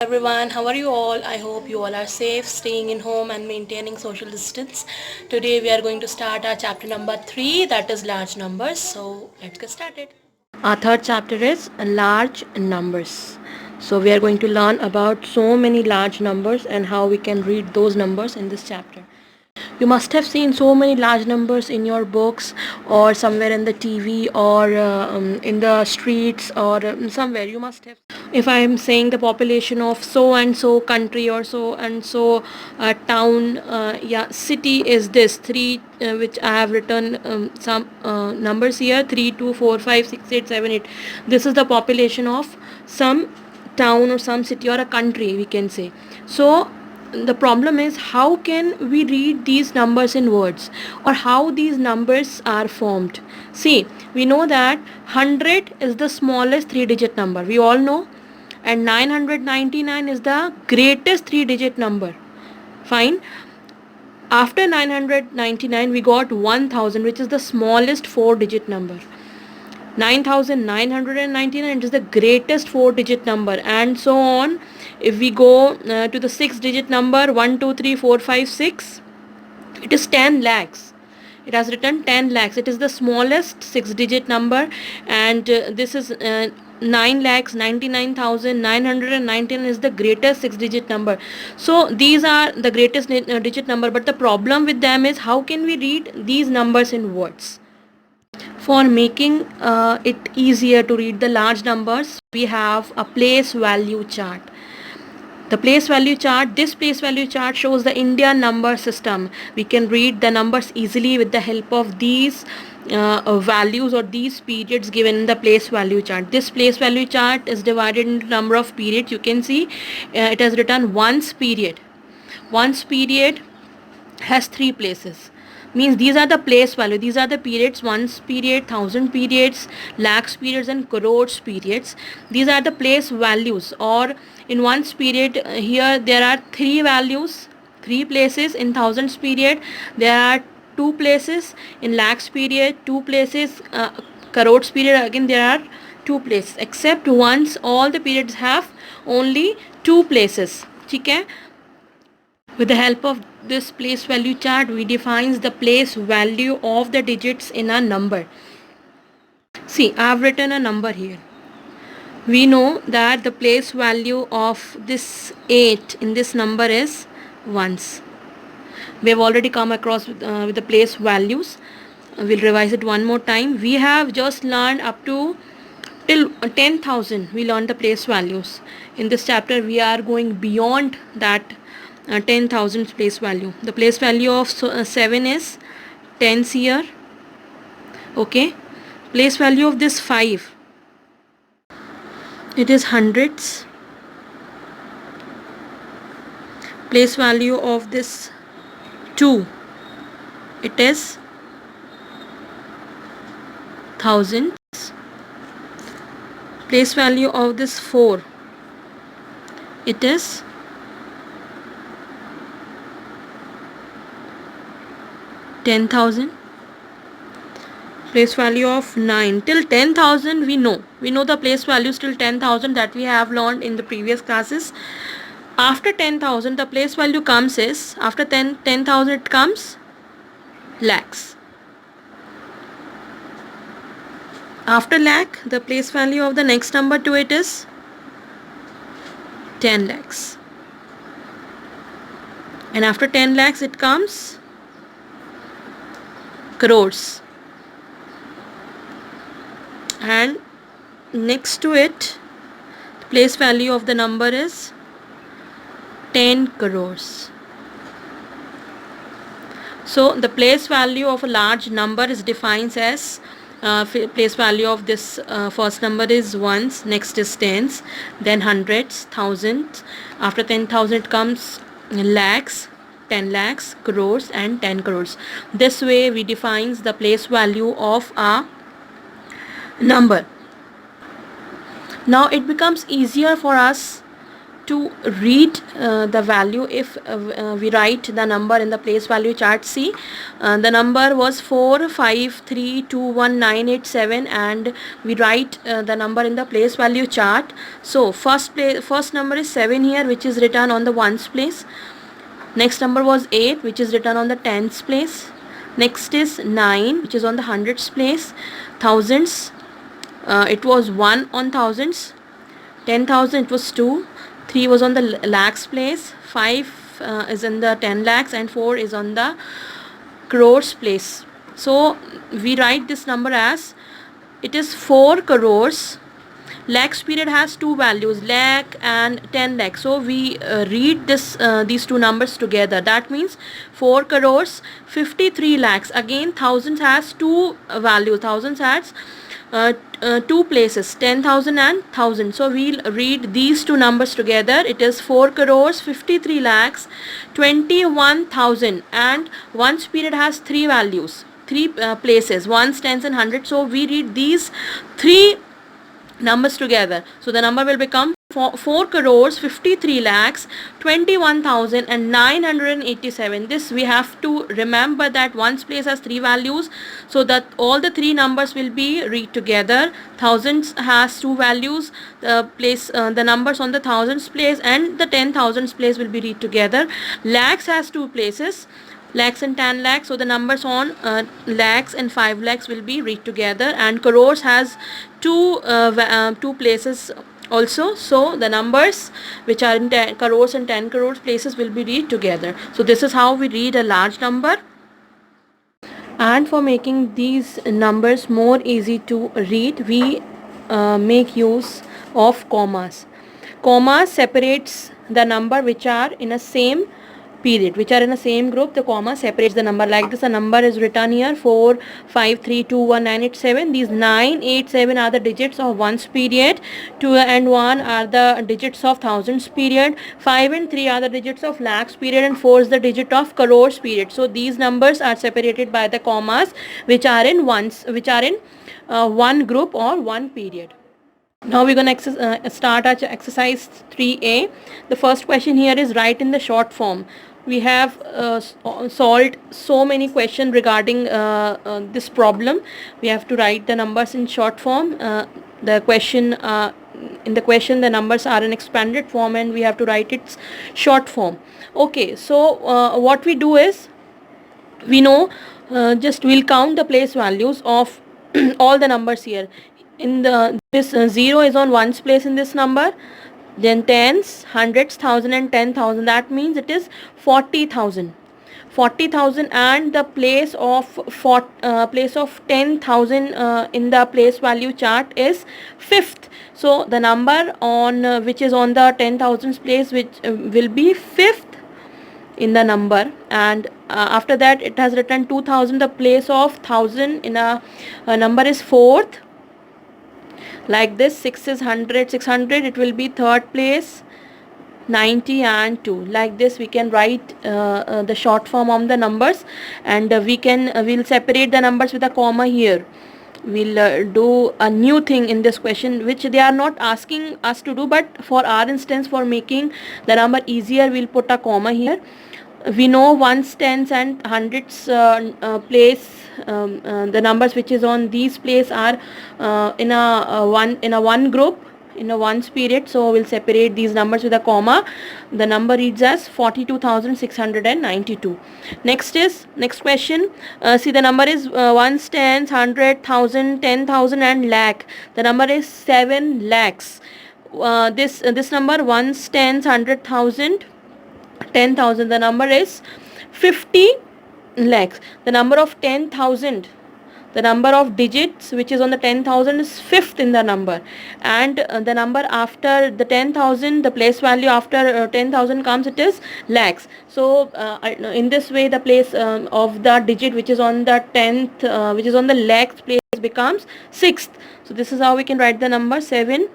Everyone, how are you all? I hope you all are safe, staying in home and maintaining social distance. Today we are going to start our chapter number 3, that is large numbers. So let's get started. Our third chapter is large numbers. So we are going to learn about so many large numbers and how we can read those numbers in this chapter. You must have seen so many large numbers in your books or somewhere in the TV or in the streets or somewhere you must have. If I am saying the population of so and so country or so and so town, city is this three, which I have written some numbers here: 3, 2, 4, 5, 6, 8, 7, 8. This is the population of some town or some city or a country, we can say. So the problem is, how can we read these numbers in words, or how these numbers are formed? See, we know that 100 is the smallest 3-digit number, we all know, and 999 is the greatest 3-digit number. Fine. After 999 we got 1000, which is the smallest 4-digit number. 9999 is the greatest 4-digit number, and so on. If we go to the 6-digit number, 1 2 3 4 5 6, it is 10 lakhs. It has written 10 lakhs. It is the smallest 6-digit number, and this is 9,99,919 is the greatest 6-digit number. So these are the greatest digit number, but the problem with them is, how can we read these numbers in words? For making it easier to read the large numbers, we have a place value chart. The place value chart, this place value chart shows the Indian number system. We can read the numbers easily with the help of these values or these periods given in the place value chart. This place value chart is divided into number of periods. You can see it has written once period. Once period has 3 places, means these are the place value, these are the periods: once period, thousand periods, lakhs periods, and crores periods. These are the place values. Or in once period, here there are 3 values, 3 places. In thousands period there are 2 places. In lakhs period 2 places. Crores period again there are 2 places, except once all the periods have only 2 places. Okay. With the help of this place value chart, we define the place value of the digits in a number. See, I have written a number here. We know that the place value of this 8 in this number is ones. We have already come across with the place values. We'll revise it one more time. We have just learned up to till 10,000. We learned the place values. In this chapter, we are going beyond that 10,000 place value. The place value of 7 is tens here. Okay. Place value of this 5, it is hundreds. Place value of this 2, it is thousands. Place value of this 4, it is 10,000. Place value of 9 till 10,000 we know the place values till 10,000 that we have learned in the previous classes. After 10,000 the place value comes is, after 10,000 it comes lakhs. After lakh, the place value of the next number to it is 10 lakhs. And after 10 lakhs it comes crores, and next to it the place value of the number is 10 crores. So the place value of a large number is defined as place value of this first number is ones, next is tens, then hundreds, thousands. After 10,000 it comes lakhs, 10 lakhs, crores, and 10 crores. This way we define the place value of a number. Now it becomes easier for us to read the value if we write the number in the place value chart. See, the number was 4532198 and we write the number in the place value chart. So first number is 7 here, which is written on the ones place. Next number was 8, which is written on the tens place. Next is 9, which is on the hundreds place. Thousands, it was 1 on thousands. 10,000, it was 2. 3 was on the lakhs place. 5 is in the 10 lakhs and 4 is on the crores place. So we write this number as, it is 4 crores. Lakhs period has two values, lakh and 10 lakh. So we read these two numbers together. That means 4 crores 53 lakhs. Again, thousands has two values. Thousands has two places, 10,000 and 1000. So we'll read these two numbers together. It is 4 crores 53 lakhs 21,000, and ones period has three values, three places, ones, tens and hundreds. So we read these three numbers together. So the number will become 4 crores 53 lakhs 21,987. This we have to remember that ones place has three values, so that all the three numbers will be read together. Thousands has two values, the numbers on the thousands place and the 10,000s place will be read together. Lakhs has two places, lakhs and 10 lakhs, so the numbers on lakhs and 5 lakhs will be read together. And crores has two places also, so the numbers which are in 10 crores and 10 crores places will be read together. So this is how we read a large number. And for making these numbers more easy to read, we make use of commas. Comma separates the number which are in a same period, which are in the same group. The comma separates the number. Like this, a number is written here, 4532198. These 9, 8, 7 are the digits of ones period. 2 and 1 are the digits of thousands period. 5 and 3 are the digits of lakhs period, and 4 is the digit of crores period. So these numbers are separated by the commas, which are in one group or one period. Now we're going to start our exercise 3A. The first question here is write in the short form. We have solved so many questions regarding this problem. We have to write the numbers in short form. In the question the numbers are in expanded form and we have to write its short form. Okay, so what we do is, we know, just we'll count the place values of all the numbers here. In this 0 is on ones place in this number, then tens, hundreds, thousand and 10,000. That means it is 40,000. 40,000, and the place of 10,000 in the place value chart is 5th. So the number on which is on the 10,000s place, which will be 5th in the number. And after that it has written 2,000. The place of 1,000 in a number is 4th. Like this, 6 is 100, 600, it will be 3rd place, 90 and 2. Like this we can write the short form of the numbers, and we'll separate the numbers with a comma here. We'll do a new thing in this question, which they are not asking us to do, but for our instance, for making the number easier, we'll put a comma here. We know ones, tens and hundreds place, the numbers which is on these place are in a one group, in a ones period. So we'll separate these numbers with a comma. The number reads as 42,692. Next question. See, the number is ones, tens, 100, 1,000, 10,000 and lakh. The number is 7 lakhs. This number, ones, tens, 100,000, 10,000, the number is 50 lakhs. The number of 10,000, the number of digits which is on the 10,000 is 5th in the number, and the number after the 10,000, the place value after 10,000 comes, it is lakhs. So in this way the place of the digit which is on the 10th, which is on the lakhs place, becomes 6th. So this is how we can write the number 7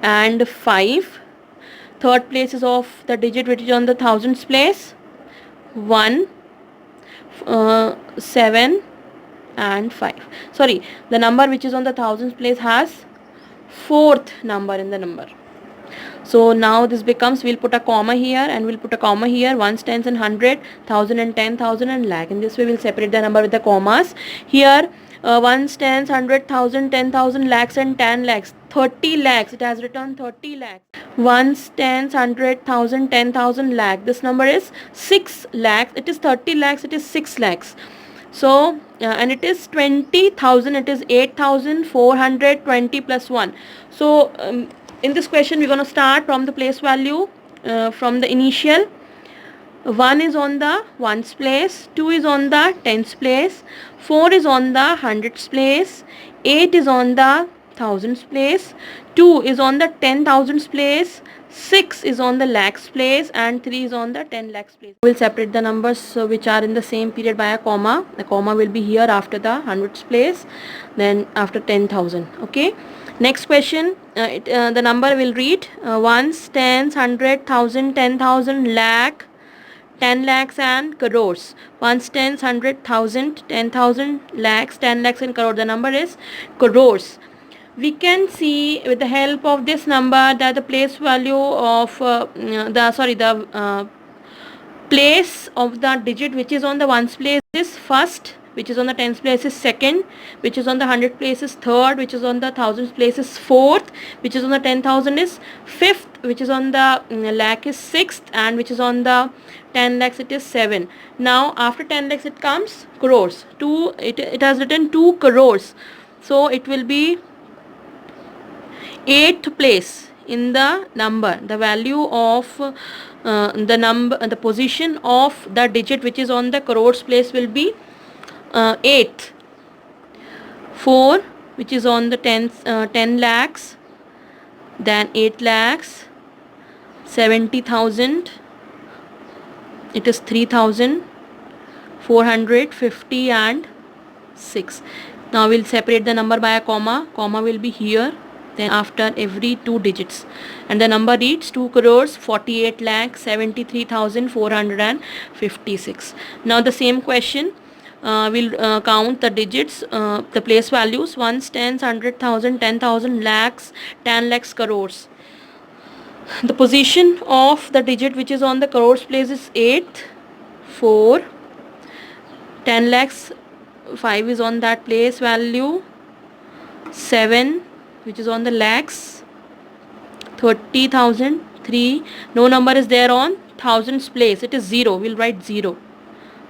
and 5. Third place is of the digit which is on the thousands place, 1, 7 and 5. Sorry, the number which is on the thousands place has 4th number in the number. So now this becomes, we'll put a comma here and we'll put a comma here, ones, tens and hundred, thousand and 10,000 and lakh. In this way we'll separate the number with the commas. Here ones, tens, 100,000, 10,000, lakhs and 10 lakhs. 30 lakhs, it has written 30 lakhs. Ones, tens, 100,000, 10,000, lakh. This number is 6 lakhs. It is 30 lakhs, it is 6 lakhs. So and it is 20,000, it is 8,420 plus 1. So in this question we're going to start from the place value, from the initial. 1 is on the ones place, 2 is on the tens place, 4 is on the hundreds place, 8 is on the thousands place, 2 is on the 10,000s place, 6 is on the lakhs place, and 3 is on the 10 lakhs place. We'll separate the numbers which are in the same period by a comma. The comma will be here after the hundreds place, then after 10,000. Okay. Next question, the number will read ones, tens, 100,000, 10,000, lakh, 10 lakhs and crores. Ones, tens, 100,000, 10,000, lakhs, 10 lakhs and crore. The number is crores. We can see with the help of this number that the place value of the place of the digit which is on the ones place is first, which is on the tens place is second, which is on the hundred place is third, which is on the thousands place is fourth, which is on the 10,000 is fifth, which is on the lakh is sixth, and which is on the 10 lakhs it is 7. Now after 10 lakhs it comes crores. It has written 2 crores, so it will be 8th place in the number. The value of the position of the digit which is on the crores place will be 8th. 4, which is on the 10 lakhs, then 8 lakhs, 70,000, it is 3,450 and 6. Now we'll separate the number by a comma. Comma will be here, then after every 2 digits, and the number reads 2 crores 48 lakhs 73,456. Now the same question, we'll count the digits, the place values, ones, tens, 100,000, 10,000, lakhs, 10 lakhs, crores. The position of the digit which is on the crores place is 8th, 4, 10 lakhs, 5 is on that place value, 7, which is on the lakhs, 30,000, 3, no number is there on thousands place, it is 0, we'll write 0,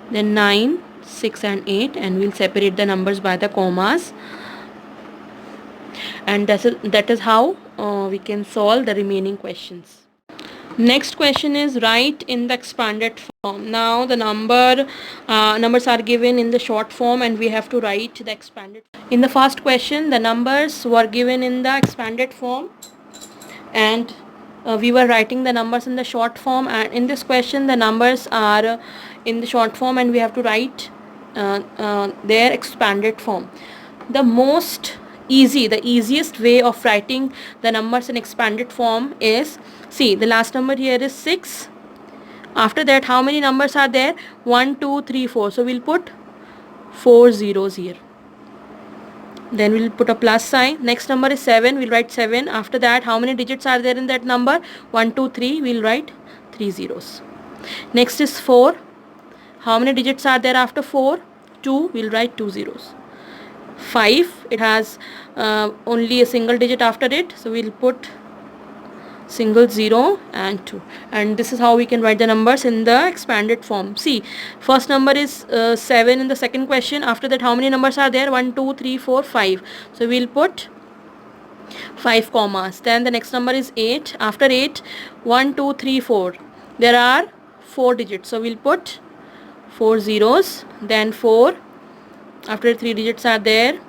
then 9, 6 and 8, and we'll separate the numbers by the commas, and that is how we can solve the remaining questions. Next question is write in the expanded form. Now the numbers are given in the short form and we have to write the expanded. In the first question the numbers were given in the expanded form and we were writing the numbers in the short form, and in this question the numbers are in the short form and we have to write their expanded form. The easiest way of writing the numbers in expanded form is, see, the last number here is 6. After that how many numbers are there? 1, 2, 3, 4. So we'll put 4 zeros here. Then we'll put a plus sign. Next number is 7. We'll write 7. After that how many digits are there in that number? 1, 2, 3. We'll write 3 zeros. Next is 4. How many digits are there after 4? 2. We'll write 2 zeros. 5, it has only a single digit after it, so we'll put single 0 and 2, and this is how we can write the numbers in the expanded form. See, first number is 7 in the second question. After that how many numbers are there? 1, 2, 3, 4, 5. So we'll put 5 commas. Then the next number is 8. After 8, 1, 2, 3, 4. There are 4 digits, so we'll put 4 zeros. Then 4. After 3 digits are there,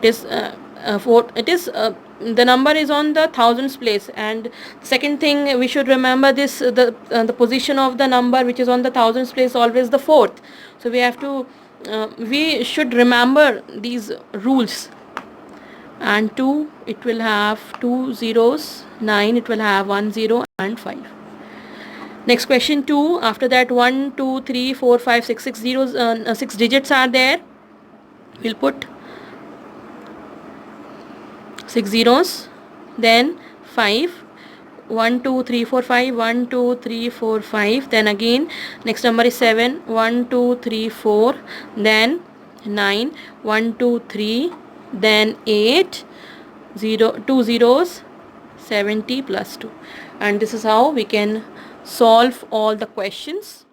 it is 4. It is the number is on the thousands place, and second thing we should remember this, the position of the number which is on the thousands place always the 4th. So we have to we should remember these rules. And 2, it will have 2 zeros. 9, it will have 1 0 and 5. Next question 2. After that 1, 2, 3, 4, 5, 6, 6 zeros, 6 digits are there. We'll put 6 zeros. Then 5. 1 2 3 4 5, 1 2 3 4 5, then again next number is 7, 1 2 3 4, then 9, 1 2 3, then 8, 0 2 zeros, 70 plus 2. And this is how we can solve all the questions.